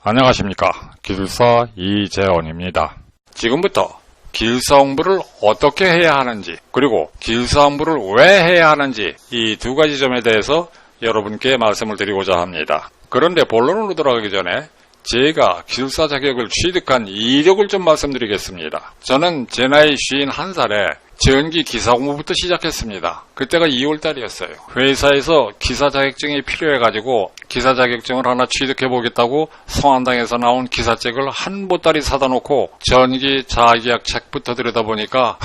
안녕하십니까. 기술사 이재원입니다. 지금부터 기술사 공부를 어떻게 해야 하는지, 그리고 기술사 공부를 왜 해야 하는지, 이 두 가지 점에 대해서 여러분께 말씀을 드리고자 합니다. 그런데 본론으로 들어가기 전에 제가 기술사 자격을 취득한 이력을 좀 말씀드리겠습니다. 저는 제 나이 51살에 전기 기사 공부부터 시작했습니다. 그때가 2월달이었어요. 회사에서 기사 자격증이 필요해가지고 기사 자격증을 하나 취득해보겠다고 성안당에서 나온 기사책을 한 보따리 사다 놓고 전기 자계약 책부터 들여다보니까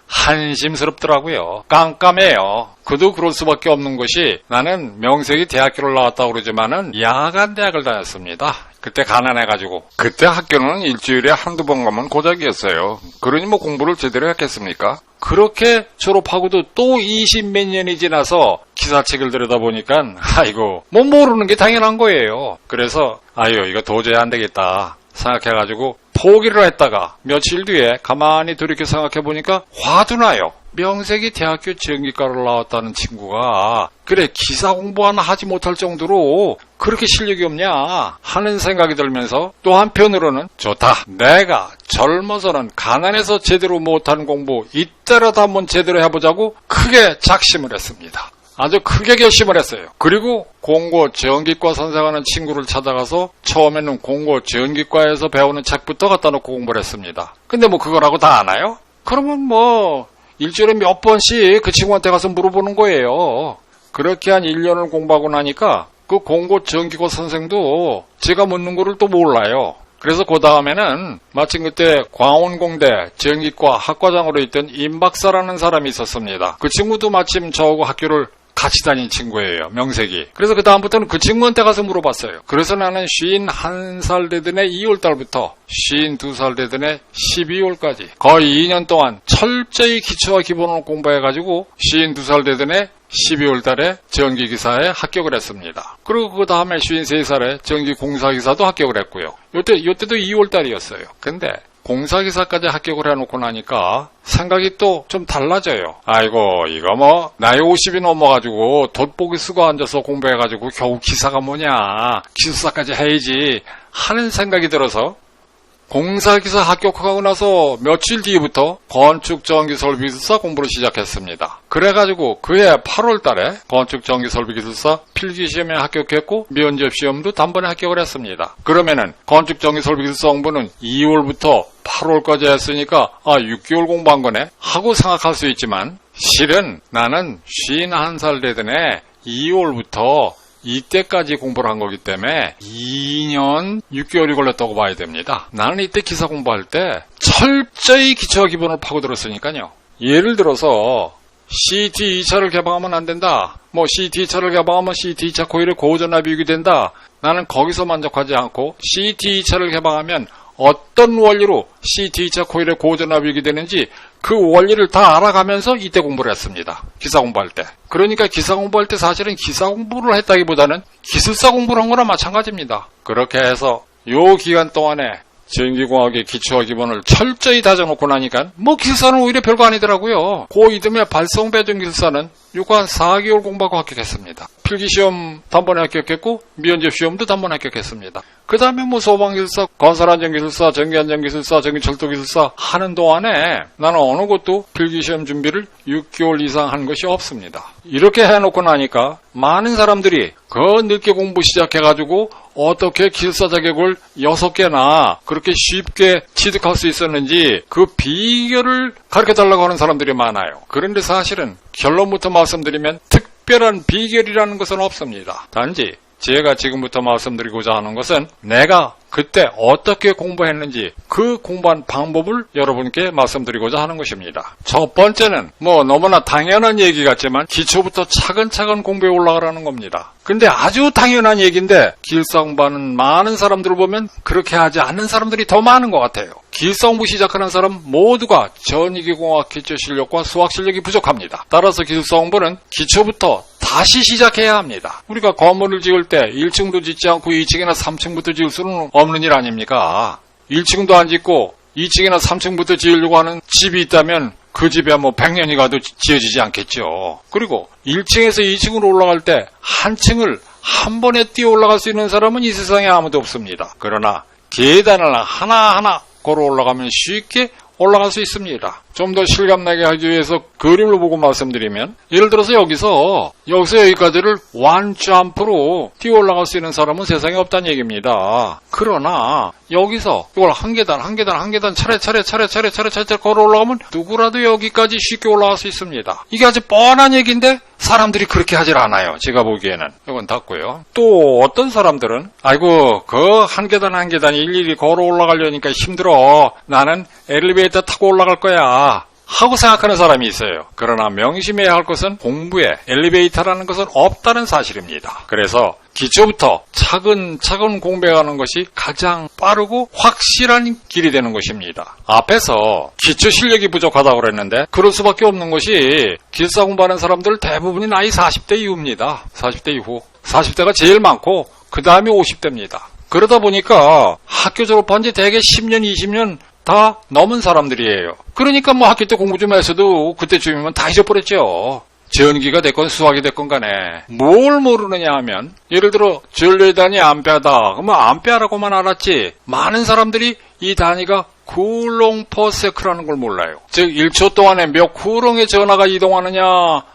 한심스럽더라고요. 깜깜해요. 그도 그럴 수밖에 없는 것이, 나는 명색이 대학교를 나왔다고 그러지만은 야간 대학을 다녔습니다. 그때 가난해가지고. 그때 학교는 일주일에 한두 번 가면 고작이었어요. 그러니 뭐 공부를 제대로 했겠습니까? 그렇게 졸업하고도 또 20몇 년이 지나서 기사책을 들여다보니까 아이고 뭐 모르는 게 당연한 거예요. 그래서 이거 도저히 안 되겠다 생각해가지고 포기를 했다가 며칠 뒤에 가만히 돌이켜 생각해보니까 화도 나요. 명색이 대학교 전기과를 나왔다는 친구가 그래 기사 공부 하나 하지 못할 정도로 그렇게 실력이 없냐 하는 생각이 들면서, 또 한편으로는 좋다, 내가 젊어서는 가난해서 제대로 못하는 공부 이때라도 한번 제대로 해보자고 크게 작심을 했습니다. 아주 크게 결심을 했어요. 그리고 공고 전기과 선생하는 친구를 찾아가서 처음에는 공고 전기과에서 배우는 책부터 갖다 놓고 공부를 했습니다. 근데 뭐 그거라고 다 아나요? 그러면 뭐 일주일에 몇 번씩 그 친구한테 가서 물어보는 거예요. 그렇게 한 1년을 공부하고 나니까 그 공고 전기과 선생도 제가 묻는 거를 또 몰라요. 그래서 그 다음에는 마침 그때 광원공대 전기과 학과장으로 있던 임박사라는 사람이 있었습니다. 그 친구도 마침 저하고 학교를 같이 다닌 친구예요, 명색이. 그래서 그 다음부터는 그 친구한테 가서 물어봤어요. 그래서 나는 51살 되던 해 2월달부터 52살 되던 해 12월까지 거의 2년 동안 철저히 기초와 기본을 공부해가지고 52살 되던 해 12월달에 전기기사에 합격을 했습니다. 그리고 그 다음에 53살에 전기공사기사도 합격을 했고요. 요때도 2월달이었어요. 근데 공사기사까지 합격을 해놓고 나니까 생각이 또 좀 달라져요. 아이고 이거 뭐 나이 50이 넘어가지고 돋보기 쓰고 앉아서 공부해가지고 겨우 기사가 뭐냐, 기술사까지 해야지 하는 생각이 들어서 공사기사 합격하고 나서 며칠 뒤부터 건축전기설비기술사 공부를 시작했습니다. 그래가지고 그해 8월 달에 건축전기설비기술사 필기시험에 합격했고 면접시험도 단번에 합격을 했습니다. 그러면은 건축전기설비기술사 공부는 2월부터 8월까지 했으니까 6개월 공부한 거네 하고 생각할 수 있지만, 실은 나는 51살 되던 해 2월부터 이때까지 공부를 한 거기 때문에 2년 6개월이 걸렸다고 봐야 됩니다. 나는 이때 기사 공부할 때 철저히 기초와 기본을 파고들었으니까요. 예를 들어서 CT 2차를 개방하면 안 된다, 뭐 CT 2차를 개방하면 CT 2차 코일의 고전압이 된다. 나는 거기서 만족하지 않고 CT 2차를 개방하면 어떤 원리로 CT 2차 코일의 고전압이 되는지 그 원리를 다 알아가면서 이때 공부를 했습니다. 기사 공부할 때. 그러니까 기사 공부할 때 사실은 기사 공부를 했다기보다는 기술사 공부를 한 거나 마찬가지입니다. 그렇게 해서 요 기간 동안에 전기공학의 기초와 기본을 철저히 다져놓고 나니까 뭐 기술사는 오히려 별거 아니더라고요. 그 이듬해 발성배전기술사는 6관 4개월 공부하고 합격했습니다. 필기시험 단번에 합격했고 면접시험도 단번에 합격했습니다. 그 다음에 뭐 소방기술사, 건설안전기술사, 전기안전기술사, 전기철도기술사 하는 동안에 나는 어느 곳도 필기시험 준비를 6개월 이상 한 것이 없습니다. 이렇게 해놓고 나니까 많은 사람들이 그 늦게 공부 시작해가지고 어떻게 기술사 자격을 6개나 그렇게 쉽게 취득할 수 있었는지 그 비결을 가르쳐달라고 하는 사람들이 많아요. 그런데 사실은 결론부터 말씀드리면 특별한 비결이라는 것은 없습니다. 단지 제가 지금부터 말씀드리고자 하는 것은 내가 그때 어떻게 공부했는지 그 공부한 방법을 여러분께 말씀드리고자 하는 것입니다. 첫 번째는 뭐 너무나 당연한 얘기 같지만 기초부터 차근차근 공부해 올라가라는 겁니다. 근데 아주 당연한 얘기인데 기술사 공부하는 많은 사람들을 보면 그렇게 하지 않는 사람들이 더 많은 것 같아요. 기술사 공부 시작하는 사람 모두가 전기공학 기초 실력과 수학 실력이 부족합니다. 따라서 기술사 공부는 기초부터 다시 시작해야 합니다. 우리가 건물을 지을 때 1층도 짓지 않고 2층이나 3층부터 지을 수는 없는 일 아닙니까? 1층도 안 짓고 2층이나 3층부터 지으려고 하는 집이 있다면 그 집에 뭐 100년이 가도 지어지지 않겠죠. 그리고 1층에서 2층으로 올라갈 때 한 층을 한 번에 뛰어 올라갈 수 있는 사람은 이 세상에 아무도 없습니다. 그러나 계단을 하나하나 걸어 올라가면 쉽게 올라갈 수 있습니다. 좀 더 실감나게 하기 위해서 그림을 보고 말씀드리면, 예를 들어서 여기서 여기까지를 원점프로 뛰어 올라갈 수 있는 사람은 세상에 없다는 얘기입니다. 그러나 여기서 이걸 한 계단 차례차례 걸어 올라가면 누구라도 여기까지 쉽게 올라갈 수 있습니다. 이게 아주 뻔한 얘기인데 사람들이 그렇게 하질 않아요. 제가 보기에는. 이건 닫고요. 또 어떤 사람들은 아이고 그 한 계단 일일이 걸어 올라가려니까 힘들어. 나는 엘리베이터 타고 올라갈 거야 하고 생각하는 사람이 있어요. 그러나 명심해야 할 것은 공부에 엘리베이터라는 것은 없다는 사실입니다. 그래서 기초부터 차근차근 공부해가는 것이 가장 빠르고 확실한 길이 되는 것입니다. 앞에서 기초 실력이 부족하다고 그랬는데 그럴 수밖에 없는 것이 기숙사 공부하는 사람들 대부분이 나이 40대 이후입니다. 40대 이후. 40대가 제일 많고 그 다음에 50대입니다. 그러다 보니까 학교 졸업한 지 대개 10년, 20년 다 넘은 사람들이에요. 그러니까 뭐 학교 때 공부 좀 했어도 그때쯤이면 다 잊어버렸죠. 전기가 됐건 수학이 됐건 간에 뭘 모르느냐 하면, 예를 들어 전류의 단위 암페어다 그러면 암페어라고만 알았지 많은 사람들이 이 단위가 쿨롱 퍼 세크라는 걸 몰라요. 즉 1초 동안에 몇 쿨롱의 전하가 이동하느냐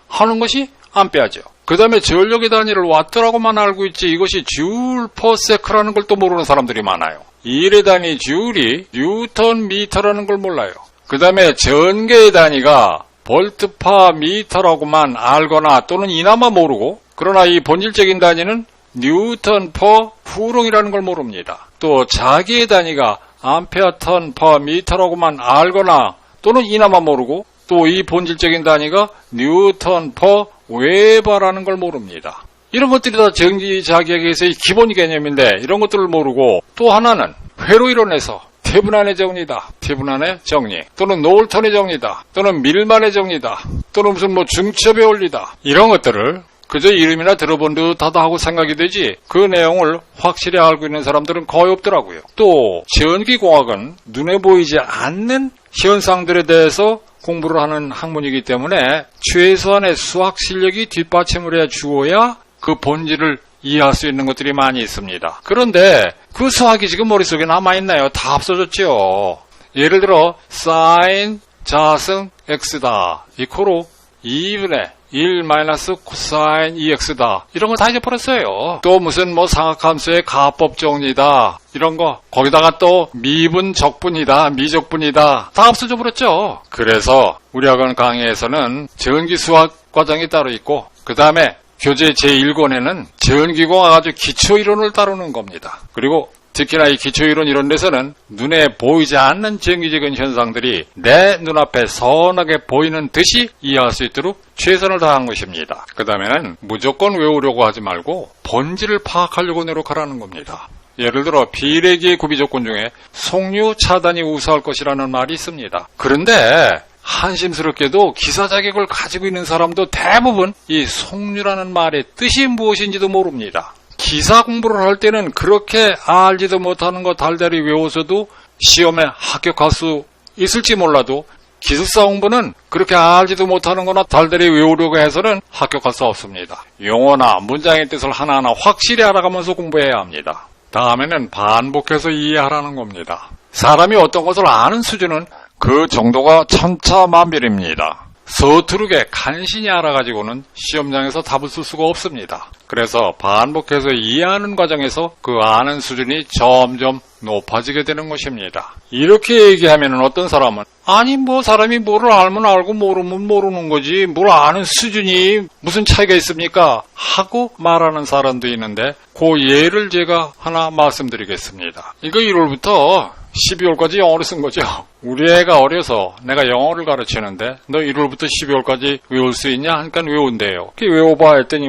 하는 것이 암페어죠. 그 다음에 전력의 단위를 와트라고만 알고 있지 이것이 줄 퍼 세크라는 걸 또 모르는 사람들이 많아요. 일의 단위 줄이 뉴턴 미터라는 걸 몰라요. 그 다음에 전개의 단위가 볼트 파 미터라고만 알거나 또는 이나마 모르고, 그러나 이 본질적인 단위는 뉴턴 퍼 쿨롱이라는 걸 모릅니다. 또 자기의 단위가 암페어 턴 퍼 미터라고만 알거나 또는 이나마 모르고, 또 이 본질적인 단위가 뉴턴 퍼 웨버라는 걸 모릅니다. 이런 것들이 다 전기자기학에서의 기본 개념인데 이런 것들을 모르고, 또 하나는 회로 이론에서 태분안의 정리다, 태분안의 정리, 또는 노을턴의 정리다, 또는 밀만의 정리다, 또는 무슨 뭐 중첩의 원리다, 이런 것들을 그저 이름이나 들어본 듯하다 하고 생각이 되지 그 내용을 확실히 알고 있는 사람들은 거의 없더라고요. 또 전기공학은 눈에 보이지 않는 현상들에 대해서 공부를 하는 학문이기 때문에 최소한의 수학 실력이 뒷받침을 해 주어야 그 본질을 이해할 수 있는 것들이 많이 있습니다. 그런데 그 수학이 지금 머릿속에 남아있나요? 다 없어졌죠. 예를 들어 사인 자승 x다 이코로 2분의 1 마이너스 코사인 2x다 이런 거 다 잊어버렸어요. 또 무슨 뭐 상학함수의 가법 정리다 이런 거, 거기다가 또 미분 적분이다 미적분이다 다 없어져 버렸죠. 그래서 우리 학원 강의에서는 전기 수학 과정이 따로 있고, 그 다음에 교재 제1권에는 전기공학 아주 기초이론을 다루는 겁니다. 그리고 특히나 이 기초이론 이런 데서는 눈에 보이지 않는 전기적인 현상들이 내 눈앞에 선하게 보이는 듯이 이해할 수 있도록 최선을 다한 것입니다. 그 다음에는 무조건 외우려고 하지 말고 본질을 파악하려고 노력하라는 겁니다. 예를 들어 비례기의 구비조건 중에 속류 차단이 우수할 것이라는 말이 있습니다. 그런데 한심스럽게도 기사 자격을 가지고 있는 사람도 대부분 이 속류라는 말의 뜻이 무엇인지도 모릅니다. 기사 공부를 할 때는 그렇게 알지도 못하는 거 달달이 외워서도 시험에 합격할 수 있을지 몰라도, 기숙사 공부는 그렇게 알지도 못하는 거나 달달이 외우려고 해서는 합격할 수 없습니다. 용어나 문장의 뜻을 하나하나 확실히 알아가면서 공부해야 합니다. 다음에는 반복해서 이해하라는 겁니다. 사람이 어떤 것을 아는 수준은 그 정도가 천차만별입니다. 서투르게 간신히 알아가지고는 시험장에서 답을 쓸 수가 없습니다. 그래서 반복해서 이해하는 과정에서 그 아는 수준이 점점 높아지게 되는 것입니다. 이렇게 얘기하면 어떤 사람은 아니 뭐 사람이 뭐를 알면 알고 모르면 모르는 거지 뭘 아는 수준이 무슨 차이가 있습니까? 하고 말하는 사람도 있는데 그 예를 제가 하나 말씀드리겠습니다. 이거 1월부터 12월까지 영어를 쓴 거죠. 우리 애가 어려서 내가 영어를 가르치는데 너 1월부터 12월까지 외울 수 있냐? 하니까 외운대요. 외워봐 했더니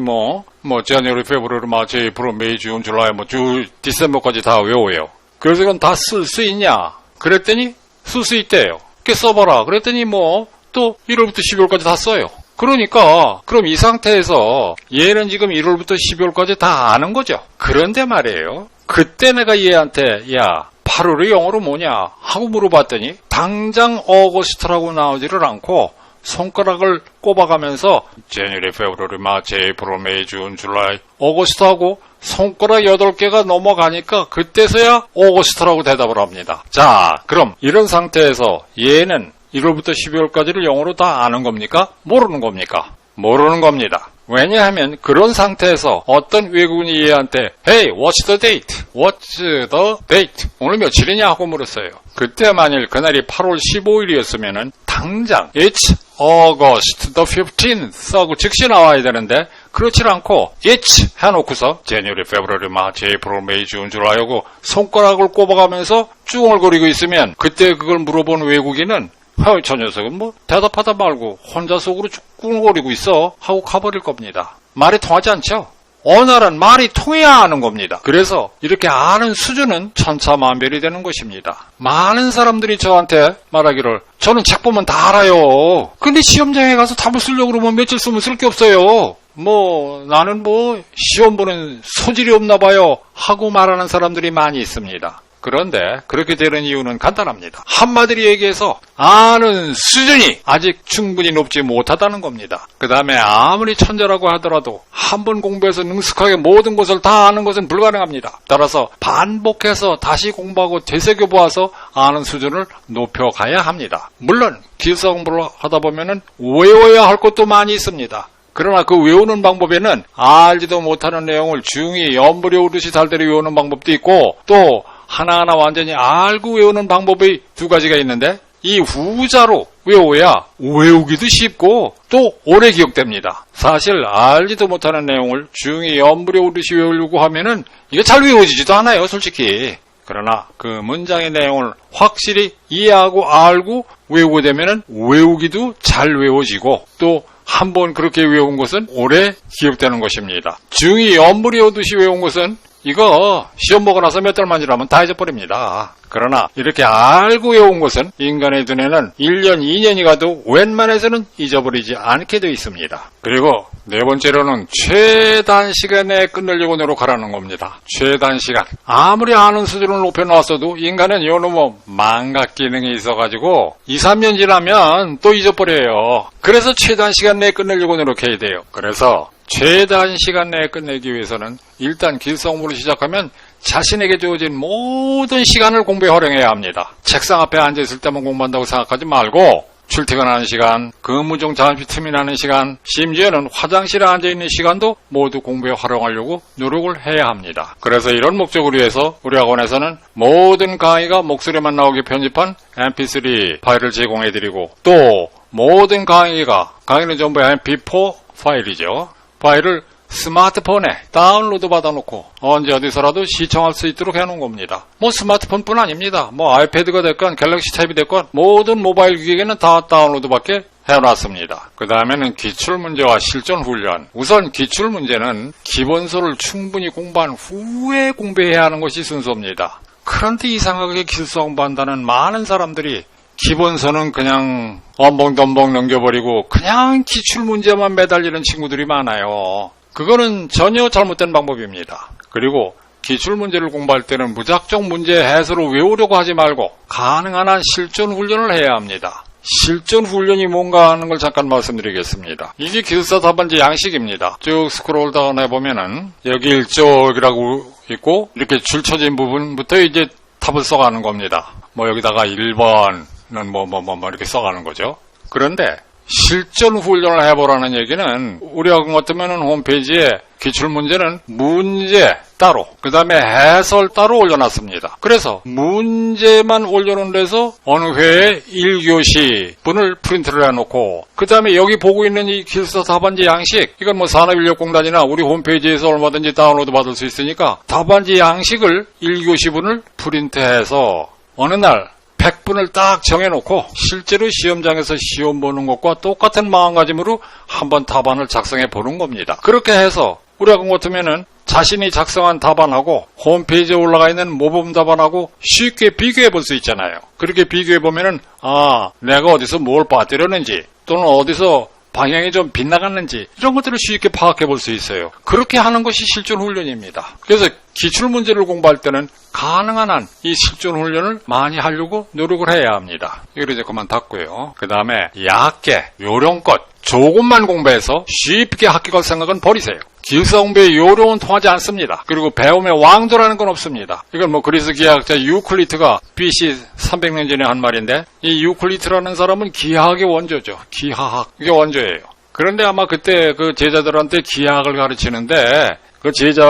자니어리, 페브르르, 마치, 에이프릴, 메이, 준, 줄라이, 디셈버까지 다 외워요. 그래서 이건 다 쓸 수 있냐? 그랬더니 쓸 수 있대요. 써봐라. 그랬더니 또 1월부터 12월까지 다 써요. 그러니까 그럼 이 상태에서 얘는 지금 1월부터 12월까지 다 아는 거죠. 그런데 말이에요. 그때 내가 얘한테 야 8월의 영어로 뭐냐 하고 물어봤더니 당장 어거스트라고 나오지를 않고 손가락을 꼽아가면서 January, February, March, April, May, June, July, 어거스트하고 손가락 8개가 넘어가니까 그때서야 어거스트라고 대답을 합니다. 자, 그럼 이런 상태에서 얘는 1월부터 12월까지를 영어로 다 아는 겁니까? 모르는 겁니까? 모르는 겁니다. 왜냐하면 그런 상태에서 어떤 외국인이 얘한테 Hey, what's the date? What's the date? 오늘 며칠이냐 하고 물었어요. 그때 만일 그날이 8월 15일이었으면은 당장 It's August the 15th 하고 즉시 나와야 되는데 그렇지 않고 It's 해놓고서 January, February, March, April, May, June, July 하고 손가락을 꼽아가면서 쭈얼거리고 있으면 그때 그걸 물어본 외국인은 저 녀석은 뭐 대답하다 말고 혼자 속으로 쭈얼거리고 있어 하고 가버릴 겁니다. 말이 통하지 않죠? 언어란 말이 통해야 아는 겁니다. 그래서 이렇게 아는 수준은 천차만별이 되는 것입니다. 많은 사람들이 저한테 말하기를 저는 책 보면 다 알아요. 근데 시험장에 가서 답을 쓰려고 그러면 며칠 쓰면 쓸 게 없어요. 나는 시험 보는 소질이 없나 봐요 하고 말하는 사람들이 많이 있습니다. 그런데 그렇게 되는 이유는 간단합니다. 한마디로 얘기해서 아는 수준이 아직 충분히 높지 못하다는 겁니다. 그 다음에 아무리 천재라고 하더라도 한 번 공부해서 능숙하게 모든 것을 다 아는 것은 불가능합니다. 따라서 반복해서 다시 공부하고 되새겨보아서 아는 수준을 높여가야 합니다. 물론 기숙사 공부를 하다 보면은 외워야 할 것도 많이 있습니다. 그러나 그 외우는 방법에는 알지도 못하는 내용을 중히 연불이 오듯이 달대로 외우는 방법도 있고 또 하나하나 완전히 알고 외우는 방법이 두 가지가 있는데 이 후자로 외워야 외우기도 쉽고 또 오래 기억됩니다. 사실 알지도 못하는 내용을 중히 연불이 오듯이 외우려고 하면은 이게 잘 외워지지도 않아요, 솔직히. 그러나 그 문장의 내용을 확실히 이해하고 알고 외우게 되면은 외우기도 잘 외워지고 또 한 번 그렇게 외운 것은 오래 기억되는 것입니다. 중히 연불이 오듯이 외운 것은 이거 시험 보고 나서 몇 달만 지나면 다 잊어버립니다. 그러나 이렇게 알고 외운 것은 인간의 눈에는 1년, 2년이 가도 웬만해서는 잊어버리지 않게 되어 있습니다. 그리고 네 번째로는 최단 시간에 끝내려고 노력하라는 겁니다. 최단 시간. 아무리 아는 수준을 높여놨어도 인간은 요놈의 망각 기능이 있어가지고 2, 3년 지나면 또 잊어버려요. 그래서 최단 시간 내에 끝내려고 노력해야 돼요. 그래서 최단 시간 내에 끝내기 위해서는 일단 기숙사 공부를 시작하면 자신에게 주어진 모든 시간을 공부에 활용해야 합니다. 책상 앞에 앉아있을 때만 공부한다고 생각하지 말고 출퇴근하는 시간, 근무 중 잠시 틈이 나는 시간, 심지어는 화장실에 앉아있는 시간도 모두 공부에 활용하려고 노력을 해야 합니다. 그래서 이런 목적을 위해서 우리 학원에서는 모든 강의가 목소리만 나오게 편집한 mp3 파일을 제공해드리고 또 모든 강의는 전부 mp4 파일이죠. 파일을 스마트폰에 다운로드 받아놓고 언제 어디서라도 시청할 수 있도록 해놓은 겁니다. 스마트폰뿐 아닙니다. 아이패드가 됐건 갤럭시 탭이 됐건 모든 모바일 기기에는 다 다운로드 받게 해놨습니다. 그 다음에는 기출문제와 실전훈련. 우선 기출문제는 기본서를 충분히 공부한 후에 공부해야 하는 것이 순서입니다. 그런데 이상하게 기술사 공부한다는 많은 사람들이 기본서는 그냥 엄벙덤벙 넘겨버리고 그냥 기출문제만 매달리는 친구들이 많아요. 그거는 전혀 잘못된 방법입니다. 그리고 기출문제를 공부할 때는 무작정 문제 해설을 외우려고 하지 말고 가능한 한 실전훈련을 해야 합니다. 실전훈련이 뭔가 하는 걸 잠깐 말씀드리겠습니다. 이게 기술사 답안지 양식입니다. 쭉 스크롤 다운 해보면은 여기 일쪽이라고 있고 이렇게 줄 쳐진 부분부터 이제 답을 써가는 겁니다. 여기다가 1번은 이렇게 써가는 거죠. 그런데 실전 훈련을 해보라는 얘기는 우리 학원 같으면 홈페이지에 기출문제는 문제 따로 그 다음에 해설 따로 올려놨습니다. 그래서 문제만 올려놓은 데서 어느 회에 1교시 분을 프린트를 해놓고 그 다음에 여기 보고 있는 이 기술사 답안지 양식 이건 산업인력공단이나 우리 홈페이지에서 얼마든지 다운로드 받을 수 있으니까 답안지 양식을 1교시 분을 프린트해서 어느 날 100분을 딱 정해놓고 실제로 시험장에서 시험 보는 것과 똑같은 마음가짐으로 한번 답안을 작성해 보는 겁니다. 그렇게 해서 우리 학원 같으면은 자신이 작성한 답안하고 홈페이지에 올라가 있는 모범 답안하고 쉽게 비교해 볼 수 있잖아요. 그렇게 비교해 보면은 내가 어디서 뭘 빠뜨렸는지 또는 어디서 방향이 좀 빗나갔는지 이런 것들을 쉽게 파악해 볼 수 있어요. 그렇게 하는 것이 실전 훈련입니다. 그래서 기출 문제를 공부할 때는 가능한 한 이 실전 훈련을 많이 하려고 노력을 해야 합니다. 이걸 이제 그만 닫고요. 그 다음에 얕게 요령껏 조금만 공부해서 쉽게 합격할 생각은 버리세요. 기숙사 공부에 요령은 통하지 않습니다. 그리고 배움의 왕도라는 건 없습니다. 이건 뭐 그리스 기하학자 유클리트가 BC 300년 전에 한 말인데, 이 유클리트라는 사람은 기하학의 원조죠. 기하학, 이게 원조예요. 그런데 아마 그때 그 제자들한테 기하학을 가르치는데 그 제자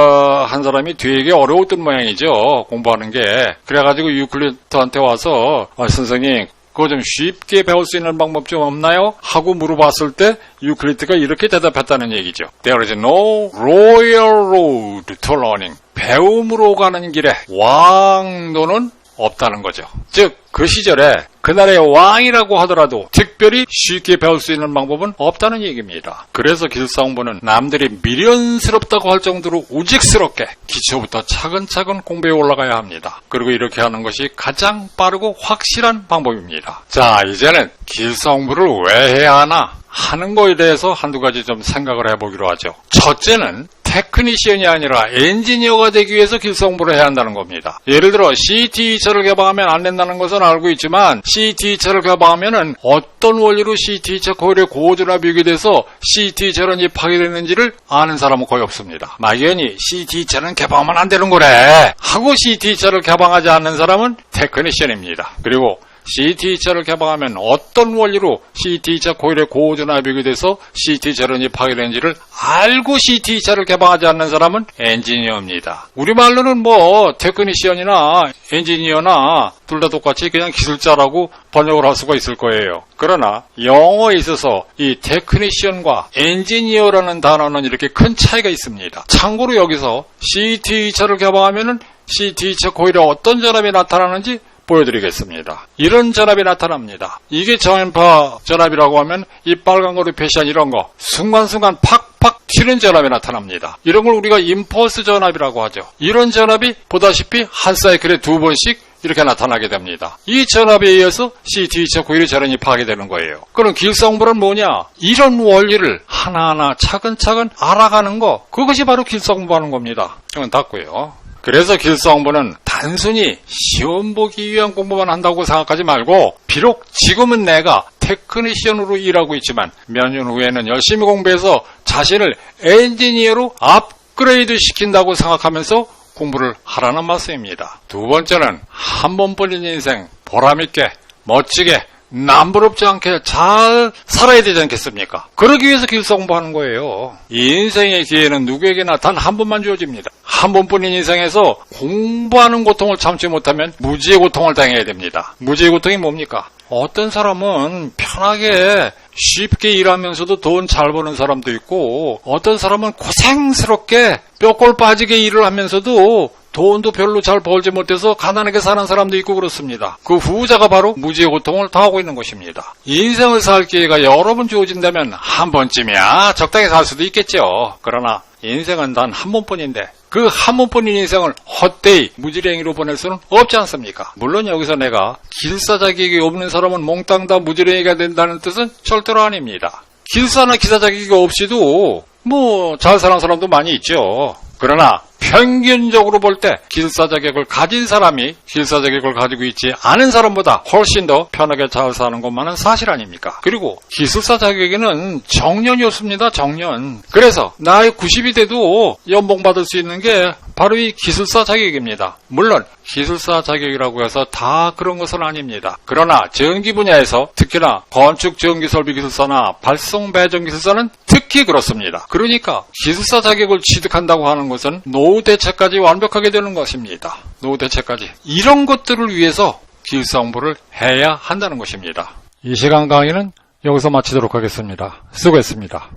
한 사람이 되게 어려웠던 모양이죠. 공부하는 게. 그래가지고 유클리트한테 와서 선생님 그거 좀 쉽게 배울 수 있는 방법 좀 없나요? 하고 물어봤을 때 유클리트가 이렇게 대답했다는 얘기죠. There is no royal road to learning. 배움으로 가는 길에 왕도는 없다는 거죠. 즉, 그 시절에 그날의 왕이라고 하더라도 특별히 쉽게 배울 수 있는 방법은 없다는 얘기입니다. 그래서 기숙사 공부는 남들이 미련스럽다고 할 정도로 우직스럽게 기초부터 차근차근 공부해 올라가야 합니다. 그리고 이렇게 하는 것이 가장 빠르고 확실한 방법입니다. 자, 이제는 기숙사 공부를 왜 해야 하나 하는 거에 대해서 한두 가지 좀 생각을 해보기로 하죠. 첫째는 테크니시언이 아니라 엔지니어가 되기 위해서 기숙사 공부를 해야 한다는 겁니다. 예를 들어 CT2차를 개방하면 안 된다는 것은 알고 있지만 CT2차를 개방하면 어떤 원리로 CT2차 코일의 고전압이 유기돼서 CT2차론이 파괴되는지를 아는 사람은 거의 없습니다. 막연히 CT2차는 개방하면 안 되는 거래 하고 CT2차를 개방하지 않는 사람은 테크니시언입니다. 그리고 CT2차를 개방하면 어떤 원리로 CT2차 코일의 고전압이 유기돼서 CT2차론이 파괴되는지를 알고 CT2차를 개방하지 않는 사람은 엔지니어입니다. 우리말로는 뭐 테크니시언이나 엔지니어나 둘 다 똑같이 그냥 기술자라고 번역을 할 수가 있을 거예요. 그러나 영어에 있어서 이 테크니시언과 엔지니어라는 단어는 이렇게 큰 차이가 있습니다. 참고로 여기서 CT2차를 개방하면 CT2차 코일에 어떤 전압이 나타나는지 보여드리겠습니다. 이런 전압이 나타납니다. 이게 저음파 전압이라고 하면 이 빨간 거로 표시한 이런 거 순간순간 팍팍 튀는 전압이 나타납니다. 이런 걸 우리가 임펄스 전압이라고 하죠. 이런 전압이 보다시피 한 사이클에 2번씩 이렇게 나타나게 됩니다. 이 전압에 의해서 CT2차 코일의 전원이 파괴되는 거예요. 그럼 기숙사 공부는 뭐냐? 이런 원리를 하나하나 차근차근 알아가는 거, 그것이 바로 기숙사 공부하는 겁니다. 이건 닫고요. 그래서 기숙사 공부는 단순히 시험 보기 위한 공부만 한다고 생각하지 말고, 비록 지금은 내가 테크니시언으로 일하고 있지만 몇 년 후에는 열심히 공부해서 자신을 엔지니어로 업그레이드 시킨다고 생각하면서 공부를 하라는 말씀입니다. 두 번째는 한 번뿐인 인생 보람있게 멋지게 남부럽지 않게 잘 살아야 되지 않겠습니까? 그러기 위해서 기숙사 공부하는 거예요. 이 인생의 기회는 누구에게나 단 한 번만 주어집니다. 한 번뿐인 인생에서 공부하는 고통을 참지 못하면 무지의 고통을 당해야 됩니다. 무지의 고통이 뭡니까? 어떤 사람은 편하게 쉽게 일하면서도 돈 잘 버는 사람도 있고, 어떤 사람은 고생스럽게 뼈골 빠지게 일을 하면서도 돈도 별로 잘 벌지 못해서 가난하게 사는 사람도 있고 그렇습니다. 그 후자가 바로 무지의 고통을 당하고 있는 것입니다. 인생을 살 기회가 여러 번 주어진다면 한 번쯤이야 적당히 살 수도 있겠죠. 그러나 인생은 단 한 번뿐인데 그 한 번뿐인 인생을 헛되이 무지랭이로 보낼 수는 없지 않습니까? 물론 여기서 내가 기술사 자격이 없는 사람은 몽땅 다 무지랭이가 된다는 뜻은 절대로 아닙니다. 기술사나 기사 자격이 없이도 뭐 잘 사는 사람도 많이 있죠. 그러나 평균적으로 볼 때 기술사 자격을 가진 사람이 기술사 자격을 가지고 있지 않은 사람보다 훨씬 더 편하게 잘 사는 것만은 사실 아닙니까? 그리고 기술사 자격에는 정년이 없습니다. 정년. 그래서 나이 90이 돼도 연봉 받을 수 있는 게 바로 이 기술사 자격입니다. 물론 기술사 자격이라고 해서 다 그런 것은 아닙니다. 그러나 전기 분야에서 특히나 건축 전기설비 기술사나 발송 배전 기술사는 특히 그렇습니다. 그러니까 기술사 자격을 취득한다고 하는 것은 노후 대책까지 완벽하게 되는 것입니다. 노후 대책까지. 이런 것들을 위해서 기술사 공부를 해야 한다는 것입니다. 이 시간 강의는 여기서 마치도록 하겠습니다. 수고했습니다.